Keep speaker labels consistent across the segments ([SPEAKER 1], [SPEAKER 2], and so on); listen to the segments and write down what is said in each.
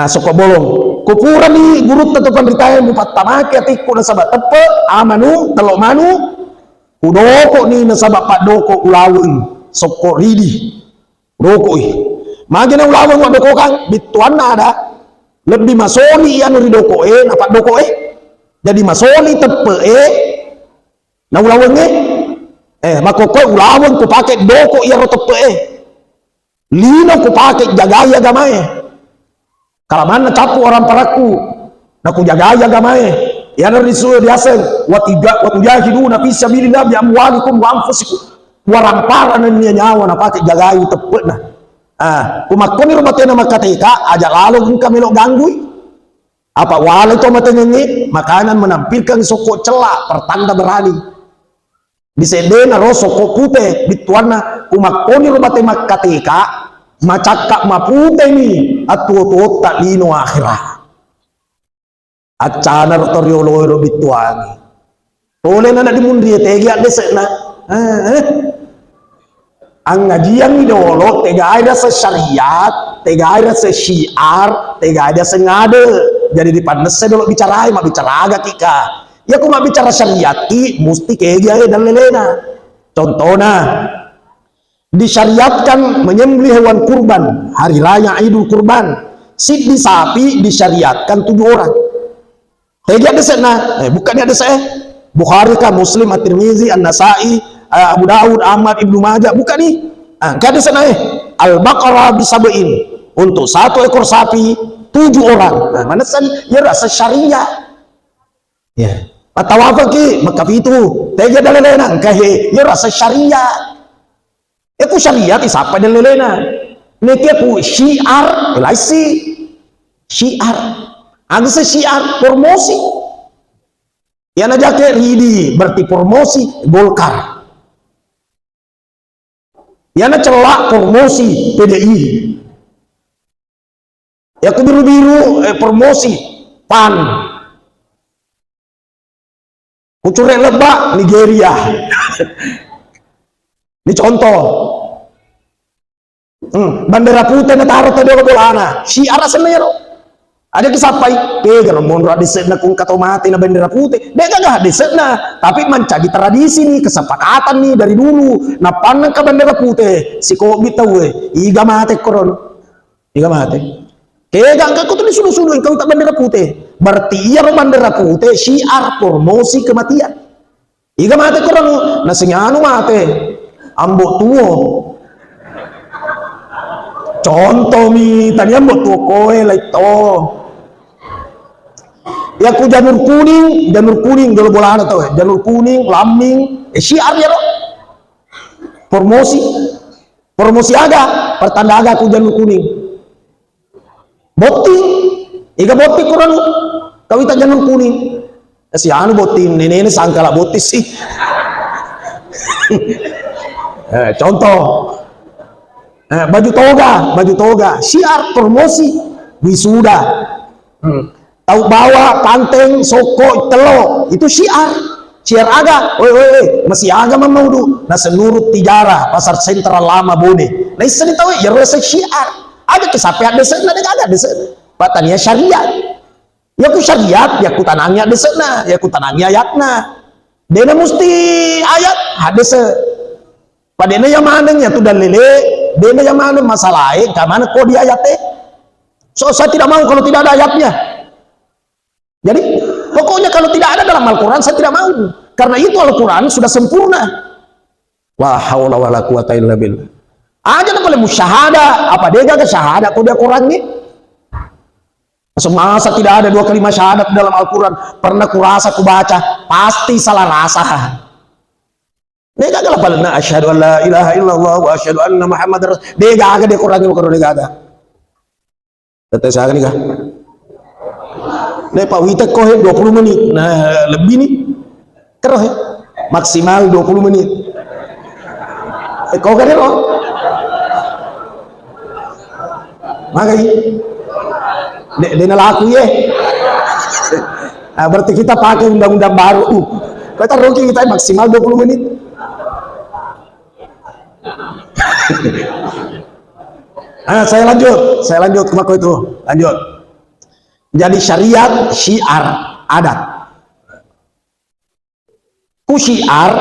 [SPEAKER 1] soko bolong kupuran ni guru tentu penderitayan mupat tamaki atiku nasabak tepe amanu telok manu kudoko ni nasabak pak doko ulawun soko ridi doko magina ulawun wa doko kang bituan ada lebih masoni anu ridoko napak doko jadi masoni tepe na ulawun makoko ulawun ku pakai doko iya ro tepe lino ku pakai jagaya gamae kalaman capu orang paraku naku jagaya gamae ya narisu diasen wa tujahiduna fi sabilillah bi amwalikum wa anfusikum waramparan nya nyawa na pakai jagayu tepe nah kumakoni rumatena makatika aja lalu engka melok ganggu apa wala itu matenya makanan menampilkan soko celak pertanda berani disedena ro soko putih bituana kumakoni rumatena makatika macakak mapute ni atu tak lino akhirah acana rotoriolo bituani tole na di mundi tegi ade sekna ang ngajian ni dolo tega ada syariat tega ada syiar tega ada ngade jadi di panese dulu bicara mak bicara agak kika ya aku mak bicara syariat ki mesti kege dan lelena contohnya disyariatkan menyembelih hewan kurban hari raya Idul Kurban siddi sapi disyariatkan 7 orang tega ada sekna bukannya ada saya Bukhari kah Muslim At-Tirmizi An-Nasai Abu Daud, Ahmad, Ibnu Majah, bukan nih. Kada sana Al-Baqarah bisabain untuk 1 ekor sapi 7 orang. Mana san ya rasa syariah. Ya. Atau apa ki maka itu tega dalelena kahe ya rasa syariah. Aku syariah ti sapa dalelena. Niki aku syiar, laisi syiar. Ada syiar promosi. Ya najake ridi berarti promosi Golkar. Yana celak promosi PDI ya ku biru-biru promosi PAN kucurek lebak Nigeria ini contoh bandera putih na taruh tadi bolana syiar senero ada kisapai pegar mondra disena kung katomati na bendera putih deka gak disena tapi mencari tradisi nih kesepakatan nih dari dulu na panang ka bendera putih si ko bitaw iga mate koron iga mate kaya gak ko tuh disuruh-suruh kau tak bendera putih berarti iya bendera putih syiar promosi kematian iga mate koron na sinyano mate ambok tuo contoh mi tadi ambok tuo koe laito ya ku janur kuning dulu bola tuh janur kuning lambing syiar ya lo promosi aga pertanda aga ku janur kuning boting iga boting kurang kawita janur kuning si anu boting nenek sangkala botis sih contoh baju toga syiar promosi wisuda tahu bawa panteng soko telo itu syiar aga masih aga mamaudu na senurut tijarah pasar sentral lama bone nah iseni tahu ya rasa syiar ada kesapean desena ada desena patania syariat ya ku syariat ya ku tanangnya desena ya ku tanangnya ayatna dena mesti ayat hadis padena yang mananya tu dan lele dena yang mana masalahnya ke mana kok di ayatnya so saya tidak mau kalau tidak ada ayatnya. Jadi pokoknya kalau tidak ada dalam Al-Quran saya tidak mau karena itu Al-Quran sudah sempurna. Wa haula wala quwata illa billah. Aja boleh musyahada apa dia gak syahadat kok dia Quran nih. Semasa tidak ada 2 kalimat syahadat dalam Al-Quran pernah kurasa ku baca pasti salah rasa. Dia gak lapalna asyhadu an la ilaha illallah wa asyhadu anna muhammadar dia gak dia Quran ini kalau dia gak ada. Kata saya nih kah? Nah, Pak Wita kohe 20 menit. Nah, lebih nih. Keroh ya. Maksimal 20 menit. Kau kan ya, makanya dia laku ya. Nah, berarti kita pakai undang-undang baru. Kita rugi kita maksimal 20 menit. Saya lanjut ke mako itu. Lanjut. Jadi syariat, syiar, adat. Ku syiar,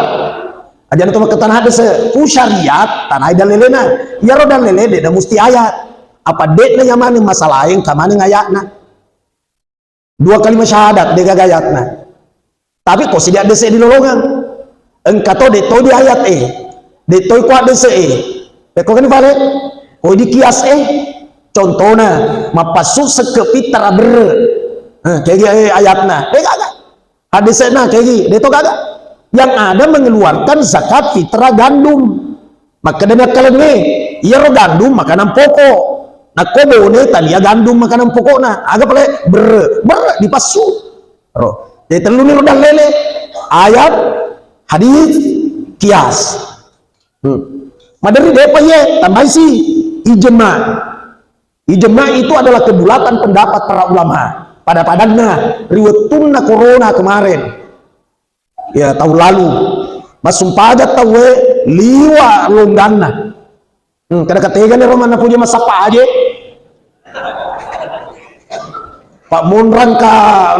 [SPEAKER 1] aja itu maketan ada ku syariat, tanah dan lelena. Ya rodan lele dek, mesti ayat. Apa dek na yamani masalah yang kamani ngayatna. 2 kalimat syahadat dek gayatna. Tapi kok sidia dese di lolongan. Engkato deto di ayat deto kuat dese Kok kan balik? Kok di kias contohnya mapasuk sekepit teraber. Kayak gini ayatna. Kagak. Hadisnya kayak gini. Deto kagak. Yang ada mengeluarkan zakat fitrah gandum. Maka dengan kalian iya ro gandum makanan pokok. Nah kobone tania gandum makanan pokok nah. Agak pale ber dipasu. Ro. Jadi telu nih rodan lele. Ayat, hadis, kias. Madari depa ye tambah si ijma. Ijma itu adalah kebulatan pendapat para ulama. Pada padannya riwayatuna corona kemarin. Ya tahun lalu masumpah aja tahu liwa longgana kada ketega nih romana punya masapa aja Pak Mun rangka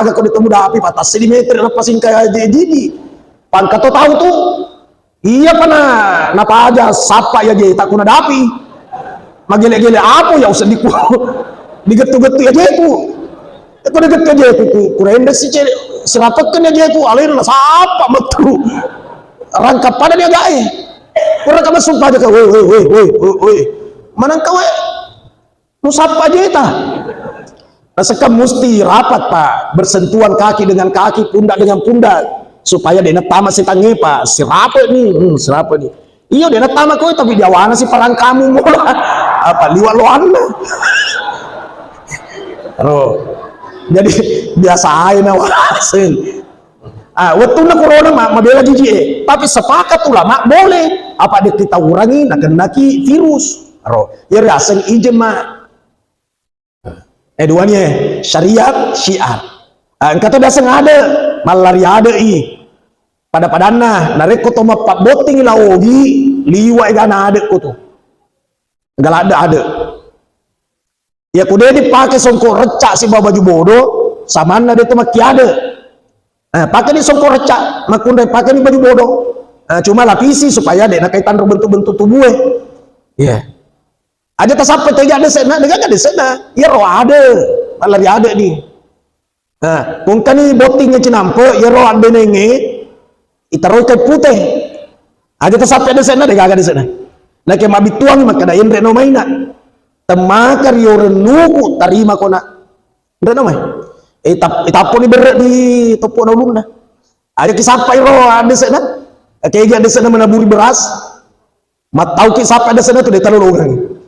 [SPEAKER 1] agak kau ditemu dapi patas sedimeter lepasin kayak jadi pan kau tahu tuh iya pana napa aja sapa ya jadi tak kuna dapi magele-gele apa ya usah digetu-getu aja itu deget aja itu kurenda si sirapakan aja itu alir lah siapa betul rangkap pada dia gae kurang kamu sumpah aja woi mana kau mau siapa aja itu nasekam mesti rapat pak bersentuhan kaki dengan kaki pundak dengan pundak supaya dia tama si tangi pak sirapa nih iya dia tama kau tapi dia wana si parang kamu apa liwat loan jadi biasa aja nawasin waktu na corona mabela jiji tapi sepakat ulama boleh apa dia kita urangi nak naki virus ya rasen ijma duanya syariat syiar kata biasa ada malari ada pada padana nareko toma pak boting laogi liwa gana ada kutu enggak ada ya kude dipakai songkok recak si bawa baju bodoh sama dia itu maki ada pakai di songkok recak makunda pakai di baju bodoh cuma lapisi supaya dia nak kaitan bentuk-bentuk tubuh ya aja tak sampai tidak ada sana dengan ada sana ya roh ada malah dia ada nih mungkin ni botingnya cinampe ya roh ada nenge itaroy kay putih aja tak sampai ada sana dengan ada sana nak kay mabituang maka dayan reno mainan temakar yorenuku tarima kona ndak namai itapon ni berat di topo na ulung na ada kisapai ro ada sana kaya ada sana menaburi beras matau kisapa ada sana tu dia taruh orang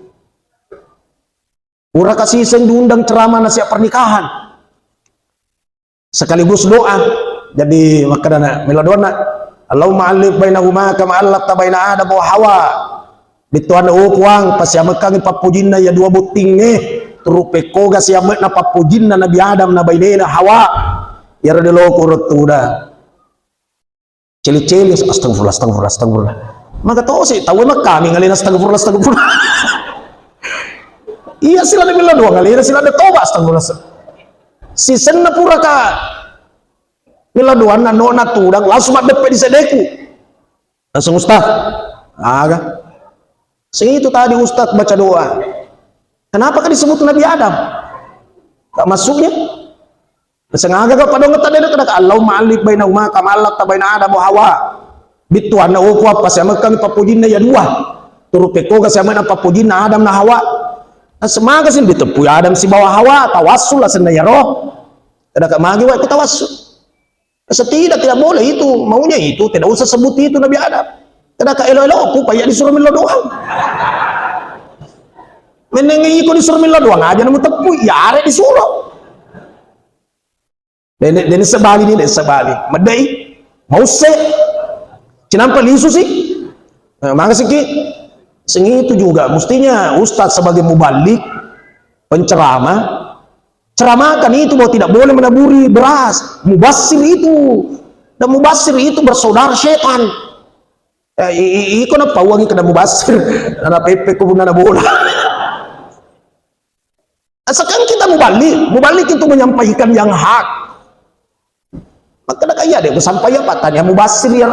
[SPEAKER 1] ura kasih seng diundang ceramah nasihat pernikahan sekaligus doa jadi makanya melodona Allahumma alif bainahuma kama allafta baina Adam wa Hawa bituan puang pasiamakang ipapujinna ya 2 buting turupe koga siamak na papujinna Nabi Adam na bainena Hawa ya radelo kurutuda cili-cili astagfirullah maka tahu sih tahu mak kami ngalina astagfirullah iya sila na bila dua ngalina sila na toba astagfirullah si senna pura ka bila dua na nona tudang langsung madepe di sedeku langsung ustaz aga segitu tadi Ustadz baca doa. Kenapa kan disebut Nabi Adam? Tak masuknya? Sengaja kau pada ngetan dia kena Allahumma alif bainahuma kama allafta baina Adam wa Hawa. Bituan na uku apa sama kami papujinna ya 2. Turu peko ka sama na papujinna Adam na Hawa. Semaga sin ditepu Adam si bawa Hawa tawassul lah senna ya roh. Kada ka magi wa tawassul. Tidak boleh itu, maunya itu tidak usah sebut itu Nabi Adam. Kada ka elo-elo aku payah disuruh milo doang. Menengi ko disuruh milo doang aja namu tepu ya are disuruh. Dan sebali ni sebali. Medai mau se. Kenapa lisu sih? Maka sih sing itu juga mestinya Ustadz sebagai mubalik penceramah ceramahkan itu bahwa tidak boleh menaburi beras. Mubasir itu dan mubasir itu bersaudara setan. Iko na pawangi kada mubasir na pepe ko na bola. Asakan kita mubalik itu menyampaikan yang hak. Maka nak kaya dia sampai apa tanya mubasir ya.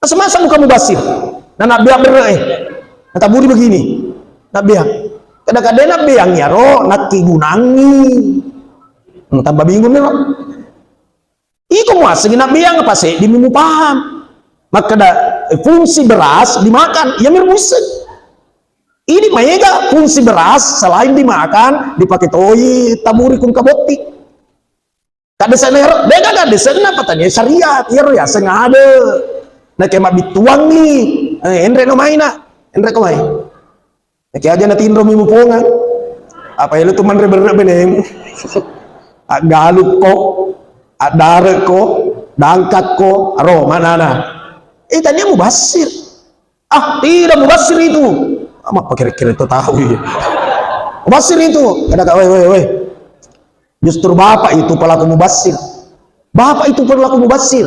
[SPEAKER 1] Semasa muka mubasir. Nah nak biang kata budi begini. Nak biang. Kadang-kadang nak biang ya ro nak kigunangi. Tambah bingung nih. Iko muasih nak biang apa sih? Dimu paham. Maka ada fungsi beras dimakan, ya mirmusik. Ini mega fungsi beras selain dimakan, dipakai toyi, taburi kun kaboti. Kada sana, dega kada sana patanya syariat, ya sengaja. Nah kayak bituang nih, endre no maina, endre ko mai. Kayak aja na tinro mi mupongan. Apa ya lu tuh manre benem. Galuk ko, adare ko, dangkat ko, aro mana na. Tanya mubasir. Tidak mubasir itu. Apa kira-kira itu tahu ya. Mubasir itu. Kata weh. Justru bapak itu pelaku mubasir. Bapak itu pelaku mubasir.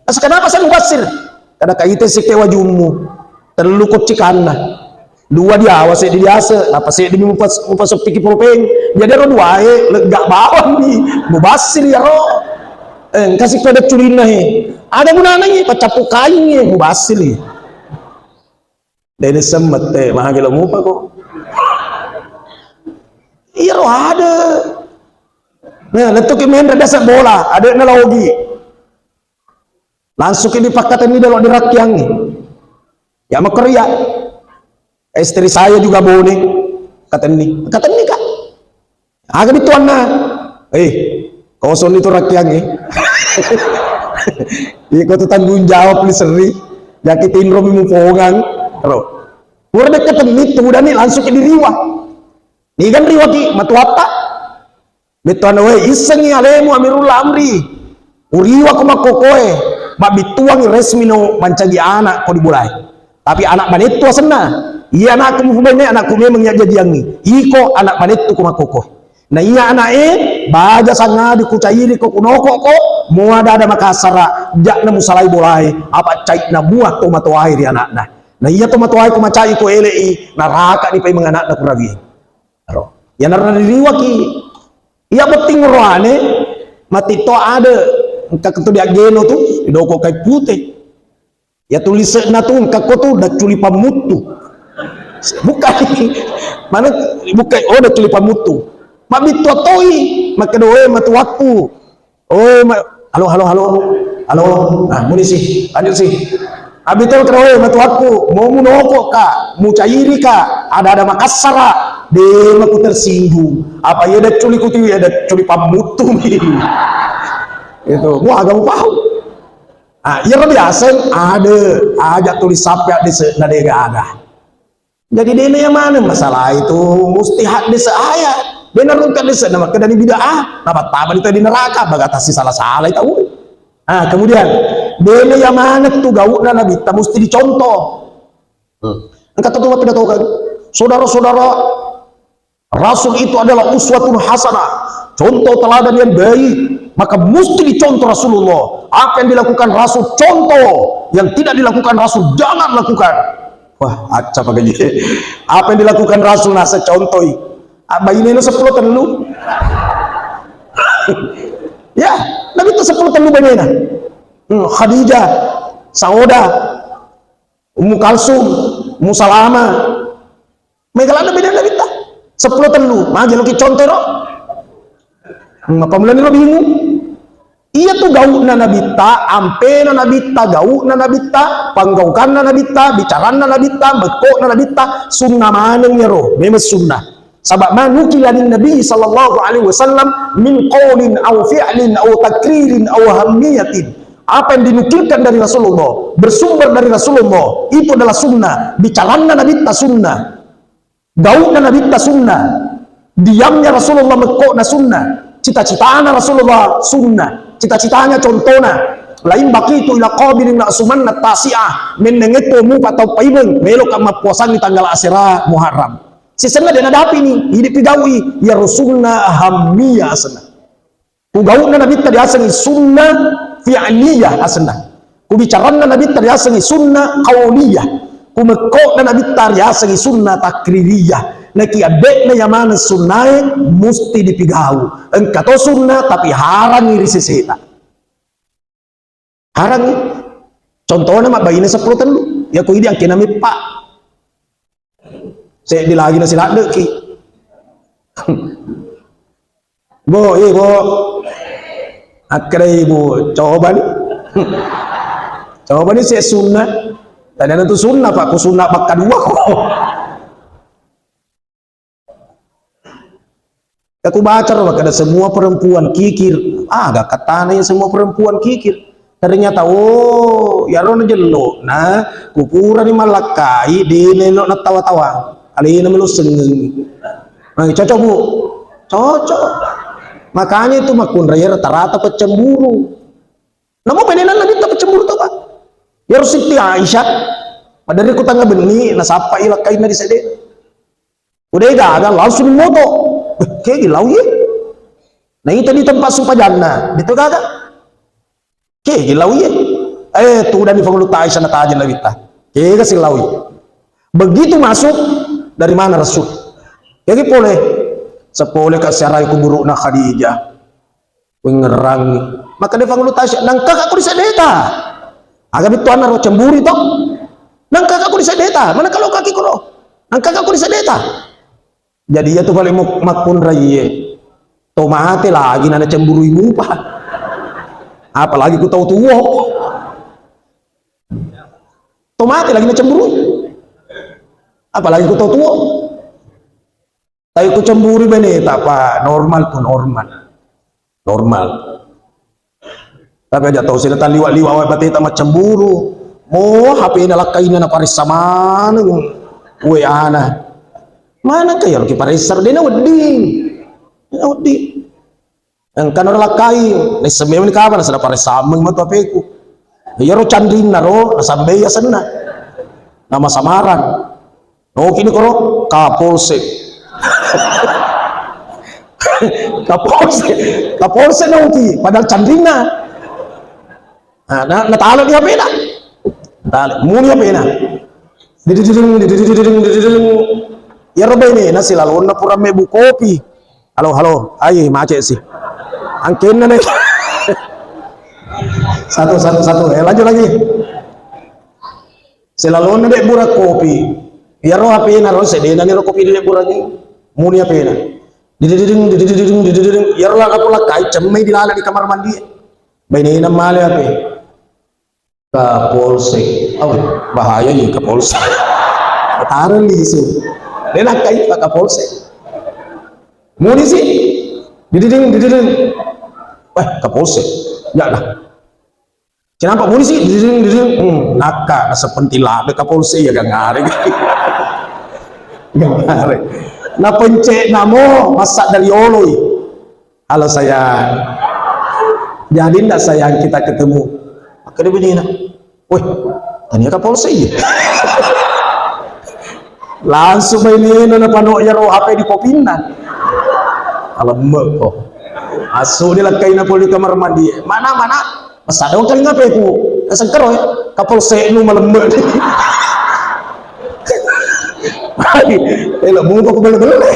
[SPEAKER 1] Nah, kenapa saya mubasir? Kada kaite sikte wajummu. Terlukut cikana. Dua dia awas di biasa. Apa sih demi mupasok tiki propeng. Jadi ro dua lega bawang nih. Mubasir ya ro. Kasih pada culina he. Ada gunanya pacapu kainnya mubasir ya. Dari semet mah gelo mupa kok. Iya roh ada. Nah, letuk main dasar bola, ada analogi. Langsung ini pakatan ini dalam dirakyang nih. Ya mau kerja. Istri saya juga bonek. Kata ini kak. Agak dituan nah. Kau son itu rakyang nih. Iko tuh tanggung jawab ni seri. Yakitin romi mupongan. Terus. Pura dekat itu udah nih langsung ke diriwa. Nih kan riwa ki matuapa. Betuan we iseng ya lemu amirul amri. Uriwa ko makokoe. Mabituang resmi no mancagi anak ko dibulai. Tapi anak manetu asena. Iya anakku mufubane anakku memang ya jadi yang ni. Iko anak manetu ko makokoe. Nah iya anak baja sanga di kucairi ko kunoko ko mau ada makasara jak na musalai bolai apa cai na buah tomato air ya anak nah iya tomato air ko macai ko elei naraka ni pay mga anak na kurabi aro ya naririwa ki iya beting roane matito ada kaketu di ageno tu idoko kay putih ya tulis na tu kako tu dak culi pamutu bukan mana bukan dak culi pamutu mabito toy makadoe matuwaku halo munisi lanjut sih abito kadoe matuwaku mau munoko ka mau cairi ka ada makasara de maku tersinggung apa ya ada culi kuti ada culi pamutu itu gua agak paham ya biasa ada aja tulis sapya di nadega ada jadi dene yang mana masalah itu mesti hak desa ayat benar kan desa nama kedani bid'ah nama taban itu di neraka bagatasi salah-salah itu kemudian dene yang mana tuh gauna nabi tak mesti dicontoh kata tuh pidato kan saudara-saudara rasul itu adalah uswatun hasanah contoh teladan yang baik maka mesti dicontoh Rasulullah apa yang dilakukan rasul contoh yang tidak dilakukan rasul jangan lakukan wah acap aja apa yang dilakukan rasul nasa contoh bayi ini 10 telu ya nabi itu 10 telu banyak Khadijah Sauda Ummu Kalsum Ummu Salama megalana beda nabi ta 10 telu mah jadi contoh no apa mulanya lo bingung iya tuh gauna nabi ta ampena nabi ta gauna nabi ta panggaukan nabi ta bicaran nabi ta bekok nabi ta sunnah maneng ya ro memang sunnah sabab manukila lin nabi sallallahu alaihi wasallam min qaulin aw fi'lin aw takririn aw hamiyatin apa yang dinukilkan dari Rasulullah bersumber dari Rasulullah itu adalah sunnah bicaranya nabi ta sunnah gaulnya nabi ta sunnah diamnya Rasulullah mekokna sunnah cita-citanya Rasulullah sunnah cita-citanya contohnya lain bakitu ila qabilin nasumanna tasi'ah menengeto mu atau paibeng melok sama puasan di tanggal asira Muharram sisanya dia nadapi nih hidup digawi ya Rasulullah hamiyah asana ku gauna nabi tadi asangi sunnah fi'liyah asana ku bicarana nabi tadi asangi sunnah qauliyah ku mekok nabi tadi asangi sunnah takririyah Naki adek na yaman sunnah musti dipigau. Engka to sunnah tapi harang iri seseta. Harang. Contohnya mak bayi na 10 telu. Ya ko idi ang kinami pak. Saya di lagi na sila ki. Bo, bo. Akray bo, coba nih. Coba nih saya sunnah. Tadi itu sunnah pak, ku sunnah pak kedua kok. Aku baca ada semua perempuan kikir. Gak katanya semua perempuan kikir. Ternyata ya ron jelo. Nah, kupuran ni malakai di lelok na tawa-tawa. Ali na meluseng. Nah, cocok bu, cocok. Makanya itu makun raya rata-rata pecemburu. Namun beneran lagi tak pecemburu tuh pak. Ya Siti Aisyah. Padahal aku tangga benih, nasapa ilakai na di sede. Udah gagal langsung moto. Kayak gilau ya. Nah itu di tempat sumpah jannah, itu gagal. Kayak gilau ya. Tuh udah di pengelut Aisyah na tajan lawita. Kayak kasih lau ya. Begitu masuk dari mana Rasul? Kayak boleh. Sepoleh kasyarai kuburu na Khadijah. Pengerang. Maka dia pengelut Aisyah. Nangkak aku di sedeta. Agak itu anak roh cemburi toh. Nangkak aku di sedeta. Mana kalau kaki kuro? Nangkak aku di sedeta. Jadi ya tuh paling makun raya. Tomate lagi nana cemburu ibu pak. Apalagi ku tahu tua. Tomate lagi nana cemburu. Apalagi ku tahu tua. Tapi ku cemburu bener apa normal tuh normal. Normal. Tapi aja tahu sih tadi liwat awal bati tamat cemburu. Mau HP nalakai na paris sama nung ana. Mana kayak lagi parisar dia wedi. Yang kan orang lakai, nih semua ini kapan sudah paris sama matu apeku. Ya ro candrin naro sampai ya sana. Nama samaran. Oh kini koro Kapolsek. Kapolsek nanti padahal candrina. Nah, natalo dia beda. Natalo, muni beda. Ya roba ini nasi lalu na pura mebu kopi. Halo, ayo macet sih. Angkin na nih. Satu. Lanjut lagi. Selalu na dek burak kopi. Ya roh api na roh sedena ni roh kopi dek burak ni. Muni api na. Didididing. Ya roh aku lakai cemai dilala di kamar mandi. Baini na male api. Kapolsek. Bahaya ni Kapolsek. Taruh di situ. Dia nak kait pak Kapolsek. Muni sih, dididing. Kapolsek, ya dah. Kenapa muni sih, dididing. Naka, sepentilah ada Kapolsek ya gak ngare. Nah pencet namo masak dari oloi. Halo sayang. Jadi ndak sayang kita ketemu. Akhirnya begini, weh, tanya Kapolsek ya. Langsung mainin na panok ya roh HP di kopinan. Alamak kok. Asu dia lakai na poli kamar mandi. Mana? Masa dong kali ngapain ku? Kesengker ya. Kapolsek nu malembek. Hai, elok bunga kok bele.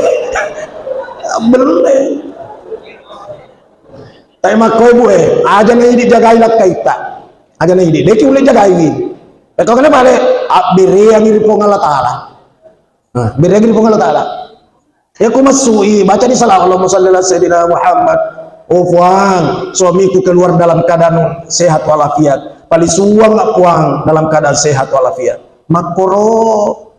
[SPEAKER 1] Tapi makoi bu aja nih dijagai lakai tak. Aja nih dia boleh jagai ni. Kau kenapa le? Beri yang iri pongal taala. Beragin pun Allah Ta'ala ya aku masui baca di salah Allahumma salli ala sayyidina Muhammad. Oh puang suamiku keluar dalam keadaan sehat walafiat paling suang gak puang dalam keadaan sehat walafiat makoro.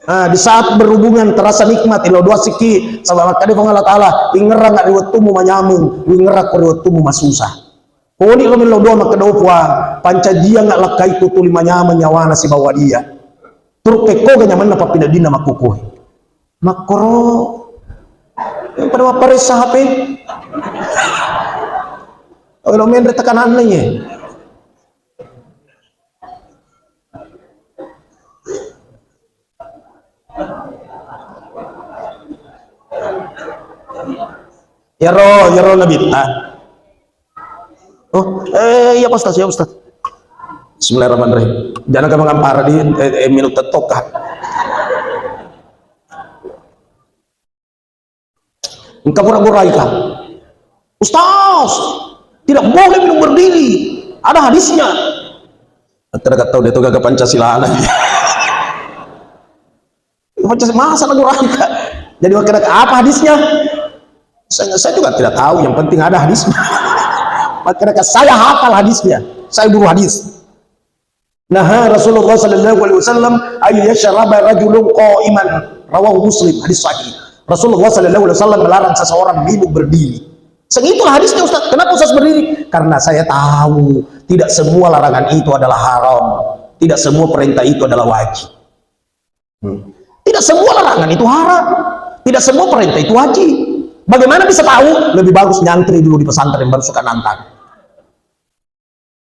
[SPEAKER 1] Di saat berhubungan terasa nikmat ilo dua siki sama makanya pun Allah Ta'ala ingerang gak riwatumu manyamung ingerak riwatumu masusah koni lo milo doa maka doa puang pancajia gak lakai kutuli manyamung nyawana si bawa dia turuk peko ganyaman na papinadina makukuh makoro yang pada waparis sa HP kalau main tekanan nanya ya roh nabita iya Ustaz ya Ustaz. Bismillahirrahmanirrahim. Jangan kamu ngampar di minut tetokah. engkau gura-gurai kah? Ustaz, tidak boleh minum berdiri, ada hadisnya. Tidak tahu dia tuh gagap Pancasila lagi. Pancasila masa gurai kah? Jadi apa hadisnya? Saya juga tidak tahu, yang penting ada hadisnya. Maka saya hafal hadisnya, saya guru hadis. Nah, Rasulullah sallallahu alaihi wasallam ayyashraba rajulun qa'iman, rawahu Muslim, hadis sahih. Rasulullah sallallahu alaihi wasallam melarang seseorang minum berdiri. Segitulah hadisnya, Ustaz. Kenapa Ustaz berdiri? Karena saya tahu tidak semua larangan itu adalah haram, tidak semua perintah itu adalah wajib. Tidak semua larangan itu haram, tidak semua perintah itu wajib. Bagaimana bisa tahu? Lebih bagus nyantri dulu di pesantren baru suka nantang.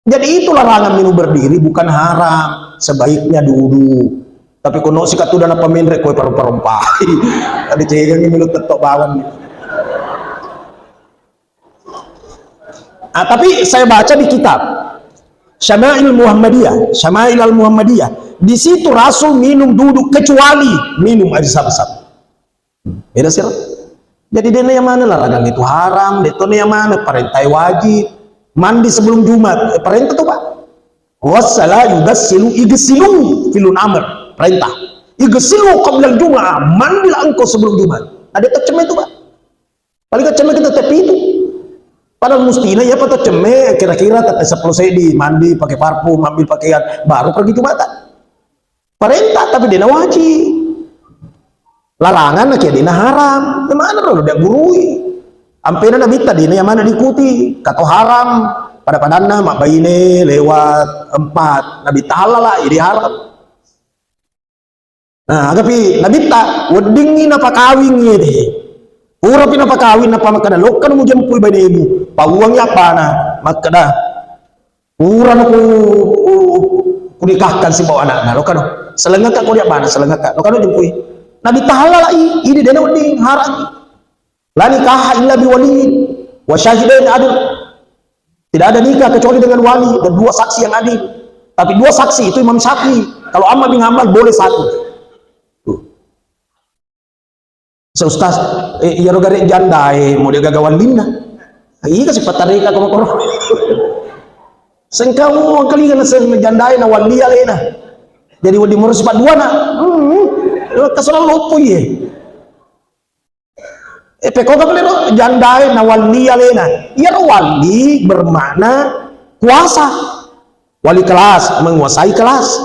[SPEAKER 1] Jadi itu larangan minum berdiri bukan haram, sebaiknya duduk. Tapi kono sikat tu dana pemindrek kowe perempai. Tadi cegang milut tetok bawan. Tapi saya baca di kitab Syama'il Muhammadiyah, Syama'il al-Muhammadiyah. Di situ Rasul minum duduk kecuali minum air zam-zam. Beda sih. Jadi dia yang mana larangan itu haram, dia yang mana perintah wajib. Mandi sebelum Jumat, perintah tuh Pak. Wassala yugassilu igsilu filun amr, perintah. Igsilu qabla Jumat, mandilah engkau sebelum Jumat. Ada tercemeh itu Pak. Paling tercemeh kita tepi itu. Padahal mestinya ya Pak tercemeh kira-kira kata 10 sedi, mandi pakai parfum, ambil pakaian, baru pergi Jumatan. Perintah tapi dia wajib. Larangan kayak dina haram. Gimana lo dia gurui? Ampena nabi tadi yang mana diikuti? Kata haram pada padana mak bayine lewat 4 nabi halal lah jadi haram. Nah, tapi nabi tak wedingin apa kawin deh. Urapin apa kawin apa makana lo kan mau jemput bayine ibu. Pauangnya apa nah? Makana uran aku nikahkan si bawa anak. Lo kan selengak kau dia mana? Selengak lo kan jemput. Nabi tahala lagi, ini dia wading haram. La nikaha illa biwaliyin wa syahidain adil. Tidak ada nikah kecuali dengan wali dan 2 saksi yang adil. Tapi 2 saksi itu Imam Syafi'i. Kalau Ahmad bin Hanbal boleh 1. Ustaz, ya rogare jandai mau dia gagawan lina. Iya kasih patarika kau korok. Sengkau kali kan jandai na wali alena. Jadi wadi murus 4 2 na. Kasolan lupu ye. Peko ka boleh jandai na wali alena. Ya wali bermakna kuasa. Wali kelas menguasai kelas.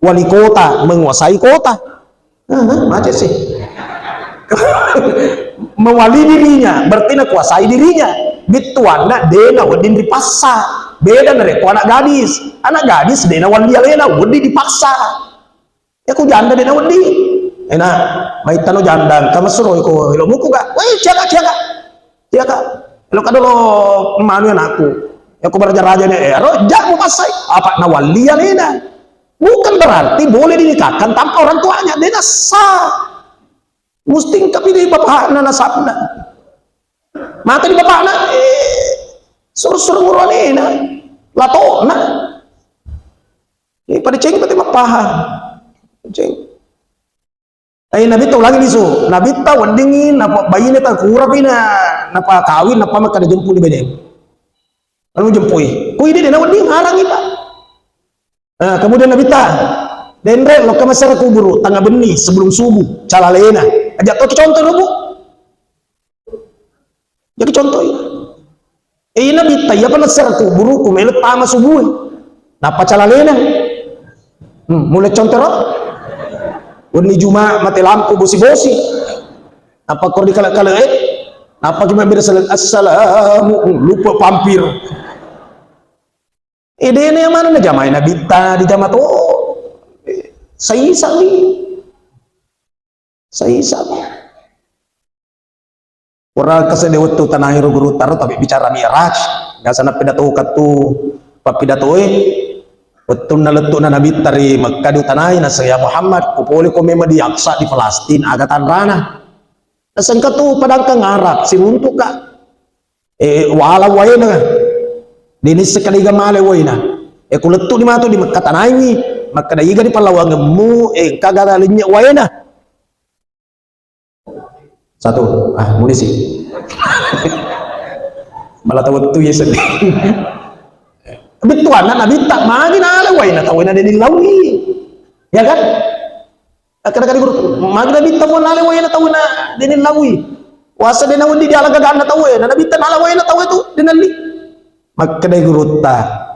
[SPEAKER 1] Wali kota menguasai kota. Macam sih. Mewali dirinya berarti nak kuasai dirinya. Bituana dena wadin dipaksa. Beda dari anak gadis. Anak gadis dena wali alena wadi dipaksa. Ya ku janda dena wadi. Enak, may tanong jandang, kamasuro ko, ilo mo ko ka, wait, siya ka, ilo ka dolo, mano yan ako, ya ko beraja-raja niya, jak mo pasay, apa nawali yan bukan berarti boleh dinikahkan tanpa orang tuanya, dia sah, musting tapi di bapak na nasabna, maka di bapak na, suruh-suruh nguruan lato na, pada ceng pati mapaham, ceng. Nabi tahu lagi bisu, Nabi tahu wendingin, napa bayi ni tak kurapin napa kawin, napa mak kada jemput di bedeng. Lalu jempui, kui dia na wending harang ipa. Kemudian Nabi tahu, dendre lo kemasar kuburu tengah benih sebelum subuh, calalena. Ajak tu contoh dulu. Jadi contoh ini. Nabi tahu ya pernah ser kuburu kumelet tama subuh. Napa calalena? Mulai contoh lo. Wani Juma mati lampu bosi-bosi. Apa kau dikala-kala apa cuma beda assalamu lupa pampir. Ide ini yang mana na jamaah Nabi di jamaah tu saya orang kasih waktu tanah guru taruh tapi bicara Mi'raj nggak sana pidato katu pidato betul na letuk na Nabi tari Makkah di tanah na saya Muhammad kupuli ko memang di Aqsa di Palestina agatan rana nasangka tu padang kang Arab sinuntuk ka wala wayna dinis sekali gamale wayna kuletuk di matu di Makkah tanah ini Makkah daiga di Palawang mu kagara linya wayna satu munisi malah tahu tu ya sedih. Bituan nabi tak magi na alaway na tawin na din lawi. Ya kan? Kadang-kadang guru magi nabi tawin na alaway na tawin na din lawi. Wasa din nawin di alagagaan na tawin na nabi tan alaway na tawin tu dinali. Magkadai guru ta.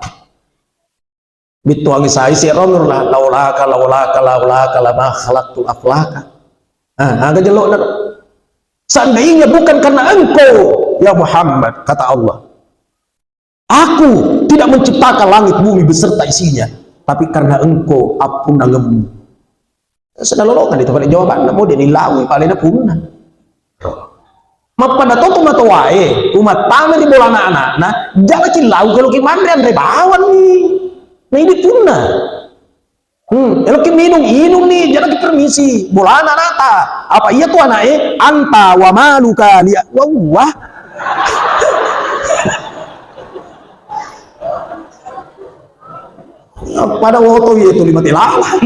[SPEAKER 1] Bituang isai si Romur lah laulaka lama khalaqtu aflaka. Agak jelok na. Seandainya bukan karena engkau ya Muhammad, kata Allah, aku tidak menciptakan langit bumi beserta isinya, tapi karena engkau apun nangemu. Sudah lolongan itu pada jawaban, mau dia nilawi paling punah. Mapada to tumat wae, umat tamer di bola anak-anak, nah jangan cilau kalau gimana andre bawan nih, nah ini punah. Kalau minum nih, jangan dipermisi. Bola anak ta. Apa iya tuh anaknya? Anta wa maluka liya. Wah. Pada waktu itu lima tilawan.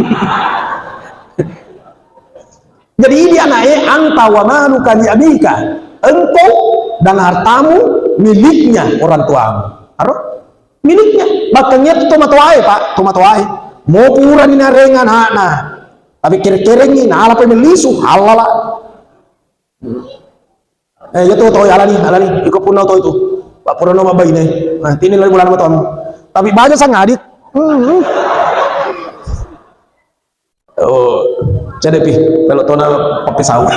[SPEAKER 1] Jadi ini anaknya anta wa maluka li abika. Engkau dan hartamu miliknya orang tuamu. Aduh, miliknya. Makanya itu tomat wae, Pak. Tomat wae. Mau pura ni narengan anak, tapi kira-kira ni ala pe melisu halala. Ya tu alani, ikut pun tahu itu. Pak pura nama bayi ni. Nah, ini lagi bulan matam. Tapi baca sang adik. Oh, jadi pi, kalau tona pakai sawi.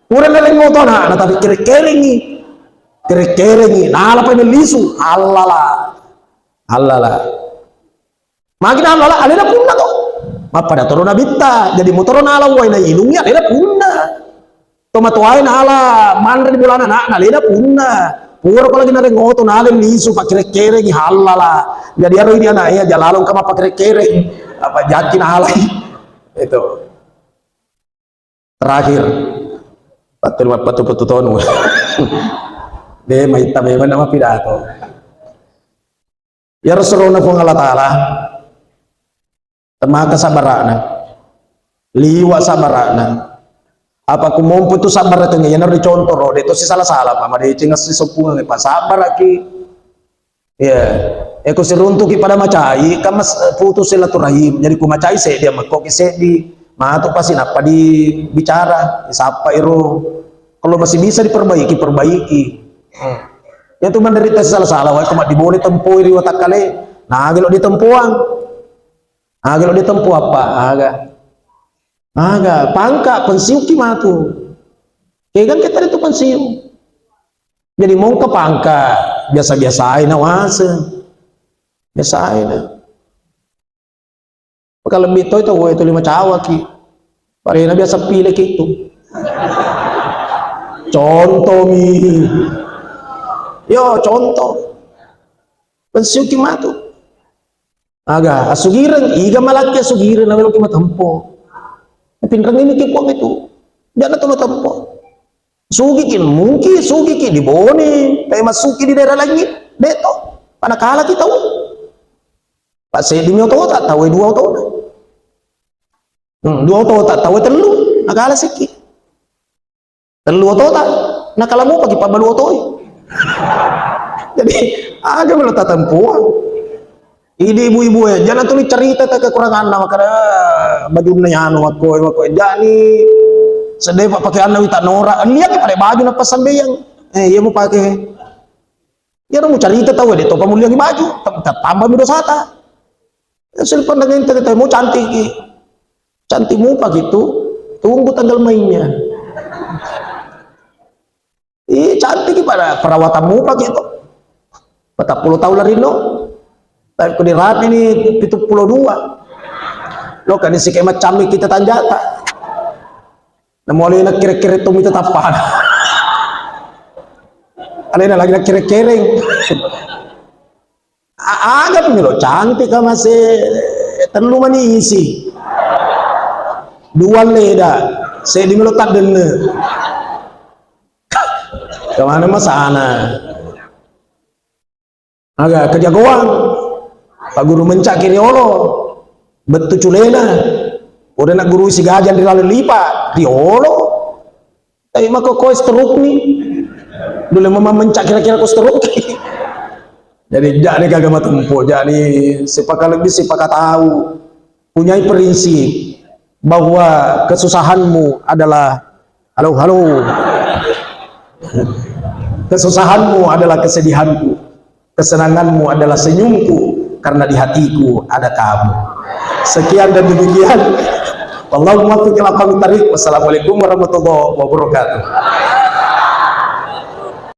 [SPEAKER 1] Pura lagi mau tona, tapi kira-kira ni, ala pe melisu halala. Makin halala, alena punna to. Mapada torona bitta, jadi motor na ala wai na ilungi alena punna. Toma tuai na ala mandre di bulan anak, alena punna. Pura kalau kita ngoto na alena lisu pak kere-kere ni halala. Jadi aro ini anak ya jalalong kama pak kere-kere apa jakin halai. Itu. Terakhir. Patu tonu. Be maita be nama pidato. Ya Rasulullah Allah Ta'ala temaka sabarana liwa sabarana apa kumompo itu sabar itu ngayon na dicontoh ro dito si salah-salah pa madicing si sopungan pa sabar aki ya eko si runtuki pada macai kamas putus silaturahim jadi kumacai se dia makoki se di mato pasti napa di bicara isapa iro kalau masih bisa diperbaiki ya itu menderita salah-salah wah cuma diboleh tempuh iri watak kali nah kalau ditempuang kalau ditempuh apa agak pangka pensiun kimatu kan kita itu pensiun jadi mau ke pangka biasa-biasa aja wase biasa aja kalau lebih itu itu 5 cawa ki parina biasa pilih gitu contoh mi yo contoh pensiun kimatu aga asugiran iga malaki asugiran na wala kimatampo pinrang ini kipong itu jangan tuh matampo sugikin mungkin sugikin di boni kayak masuki di daerah lagi deto panakala kita pak saya di mioto tak tahu 2 tahun 2 tahun tak tahu telu nakala siki telu tahun tak nakala mo pagi pabalu otoy. Jadi agak meletak tempuan ini ibu-ibu ya jangan tulis cerita kekurangan nama karena baju nayano wako jadi sedih pak pakai anda tak norak lihat pada baju apa sampai yang iya mau pakai ya mau cerita tahu deh topa mulia baju tambah midosata silpan dengan kita mau cantikmu pak itu tunggu tanggal mainnya cantik pada perawatanmu pak itu 40 tahun lari no tapi kau dirapi ini 72 lo kan isi kayak macam kita tanjata namanya nak kira-kira itu minta tapan ada lagi nak kira-kira agak nih lo cantik kan masih terlalu manisi 2 leda saya di melotak dene kemana masana agak kejagoan pak guru mencak kiri olo betu culena udah nak guru isi gajan di lalu lipa di olo maka kau stroke nih. Dulu mama mencak kira-kira kau stroke. Jadi jak ni kagak matempo, jak ni siapa lebih siapa tahu, punya prinsip bahwa kesusahanmu adalah halo. Kesusahanmu adalah kesedihanku, kesenanganmu adalah senyumku, karena di hatiku ada kamu. Sekian dan demikian. Wallahu muwaffiq ila aqwamit thariq. Wassalamualaikum warahmatullahi wabarakatuh.